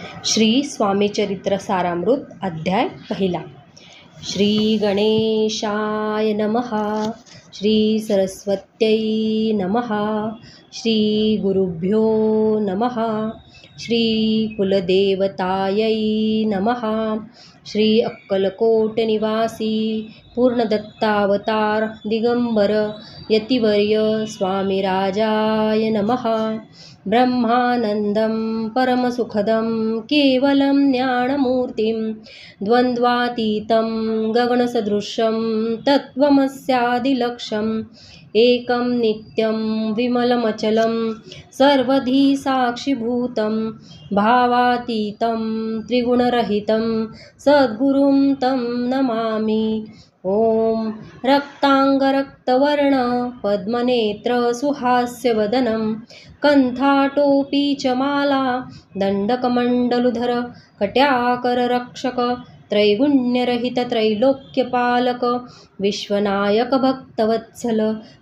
श्री स्वामी चरित्र सारामृत अध्याय पहिला। श्री गणेशाय नमः। श्री सरस्वत्यै नमः। श्री गुरुभ्यो नमः। श्री कुलदेवतायै नमः। श्री अक्कलकोट निवासी पूर्णदत्तावतार दिगंबर यतिवर्य स्वामीराजाय नमः। ब्रह्मानंदं परमसुखदं केवलं ज्ञानमूर्तिं द्वन्द्वातीतं गगनसदृशं तत्त्वमस्यादिलक्ष्यम् एकं नित्यं विमलमचलं सर्वधी साक्षिभूतं भावातीतं त्रिगुणरहितं सद्गुरुं तं नमामि। ॐ रक्तांगरक्तवर्ण पद्मनेत्र सुहास्यवदनं कंठाटोपी च माला दंडकमण्डलुधर कट्याकररक्षक त्रैगुण्यरहित त्रैलोक्यपालक विश्वनायक भक्तवत्सल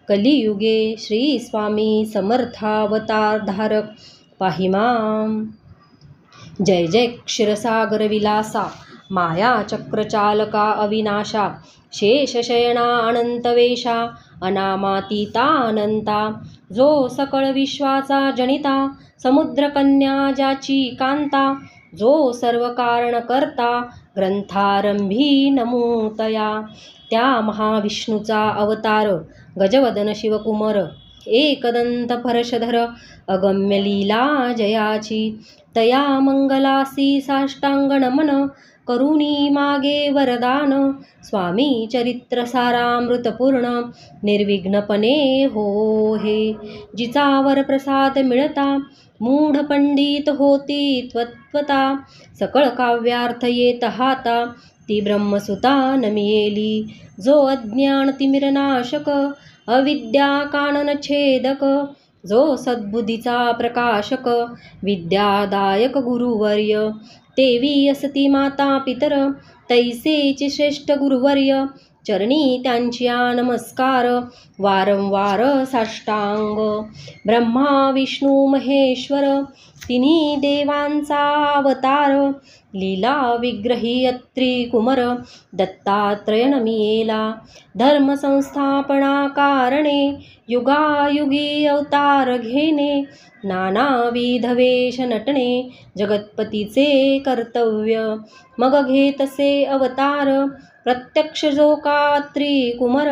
कलियुगे श्री स्वामी समर्थावतारधारक पाहि मां। जय जय क्षीरसागर विलासा माया चक्रचालका अविनाशा शेषशयना अनंतवेशा अनामातीता अनंता जो सकळ विश्वाचा जनिता समुद्रकन्या ज्याची कांता जो सर्व कारण करता ग्रंथारंभी नमूतया त्या महाविष्णूचा अवतार गजवदन शिवकुमार एकदंत परशधर अगम्य लीला जयाची तया मंगलासी साष्टांग नमन करुणी मागे वरदान स्वामी चरित्र सारामृतपूर्ण निर्विघ्नपणे हो हे जिचा वर प्रसाद मिळता मूढ पंडित होती त्वत्वता सकळ काव्यार्थ येत हाता ती ब्रह्मसुता नमियेली जो अज्ञान तिमिरनाशक अविद्या कानन छेदक जो सद्बुद्धीचा प्रकाशक विद्यादायक गुरुवर्य तेवी असती माता पितर तैसेचे श्रेष्ठ गुरुवर्य चरणी त्यांच्या नमस्कार वारंवार साष्टांग ब्रह्मा विष्णू महेश्वर तिन्ही देवांचा अवतार लीला विग्रही अत्री कुमर दत्तात्रय नमियेला धर्म संस्थापना कारणे युगायुगी अवतार घेणे नानाविध वेश नटणे जगतपतीचे कर्तव्य मग घेतसे अवतार प्रत्यक्ष जो का त्रिकुमार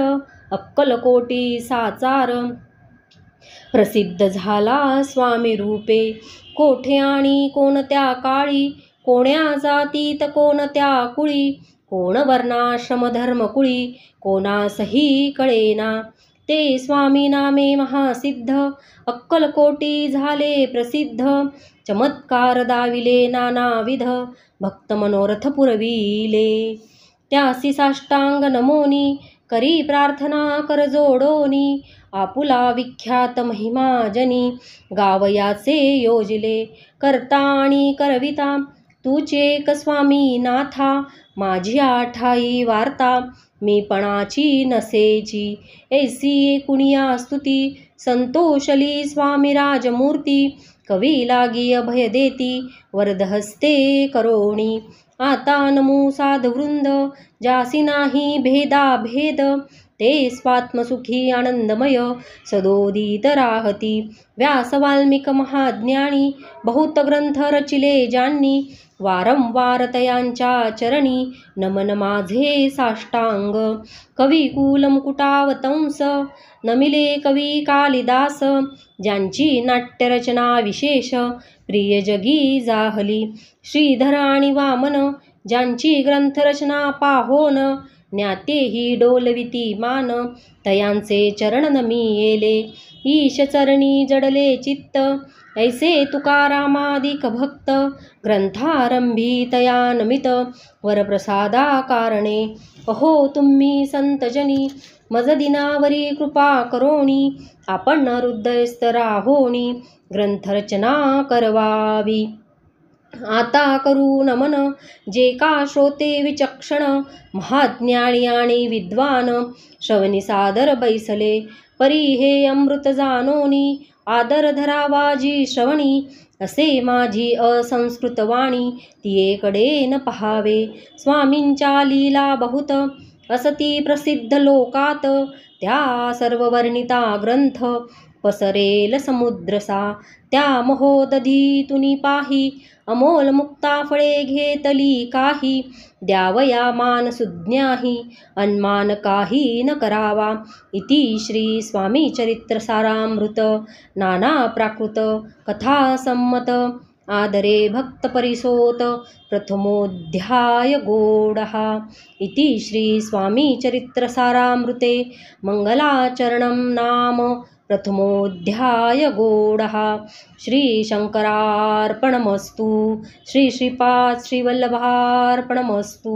अक्कलकोटी साचार प्रसिद्ध झाला स्वामी रूपे कोठे आणि कोणत्या काळी कोण्या जातीत कोणत्या कुळी कोण वर्णाश्रम धर्मकुळी कोणासही कळेना ते स्वामी नामे महासिद्ध अक्कलकोटी झाले प्रसिद्ध चमत्कार दाविले नानाविध भक्त मनोरथ पुरविले त्यासी साष्टांग नमोनी करी प्रार्थना कर जोडोनी आपुला विख्यात महिमा जनी गावयाचे योजिले करता आणि करविता तुझे एक स्वामी नाथा माझी आठाई वार्ता मी पणाची नसेची ऐसी कुणिया स्तुती संतोषली स्वामी राजमूर्ती कवी लागी अभय देती वरदहस्ते करोणी आता नमो साधवृंद जासी नाही भेदा भेद ते स्वात्मसुखी आनंदमय सदोदित राहती व्यास वाल्मिक महाज्ञानी बहुत ग्रंथ रचिले ज्यांनी वारंवार तयांच्या चरणी नमन माझे साष्टांग कवी कुल मुकुटावतंस नमिले कवी कालिदास ज्यांची नाट्यरचना विशेष प्रिय जगी जाहली श्रीधर आणि वामन ज्यांची ग्रंथरचना पाहोन ज्ञातेही डोलविती मान तयांचे चरण नमियेले ईश चरणी जडले चित्त ऐसे तुकारामादिक भक्त ग्रंथारंभी तया नमित वरप्रसादा कारणे अहो तुम्ही संतजनी मज दिनावरी कृपा करोणी आपण हृदयस्थ राहोणी ग्रंथरचना करवावी आता करू नमन जे का श्रोते विचक्षण महाज्ञानी आणि विद्वान श्रवणी सादर बैसले परी हे अमृत जानोनी आदर धरावाजी श्रवणी, असे माझी असंस्कृत वाणी, ती एकडे न पहावे. स्वामींच्या लीला बहुत, असती प्रसिद्ध लोकात, त्या सर्व वर्णिता ग्रंथ, पसरेल समुद्रसा. त्या महोदधी तुनी पाही, अमोल मुक्ता फळे घेतली काही. द्यावया मान सुज्ञाही, अनमान काही न करावा. इति श्री स्वामी चरित्र सारामृत नाना प्राकृत कथा संमत. आदरे भक्त परिसोत, प्रथमोऽध्याय गोडः. इति श्री स्वामी चरित्र सारामृते मंगलाचरणं नाम प्रथमोऽध्याय गोडः. श्री शंकरार्पणमस्तु. श्री श्रीपाद श्री वल्लभार्पणमस्तु.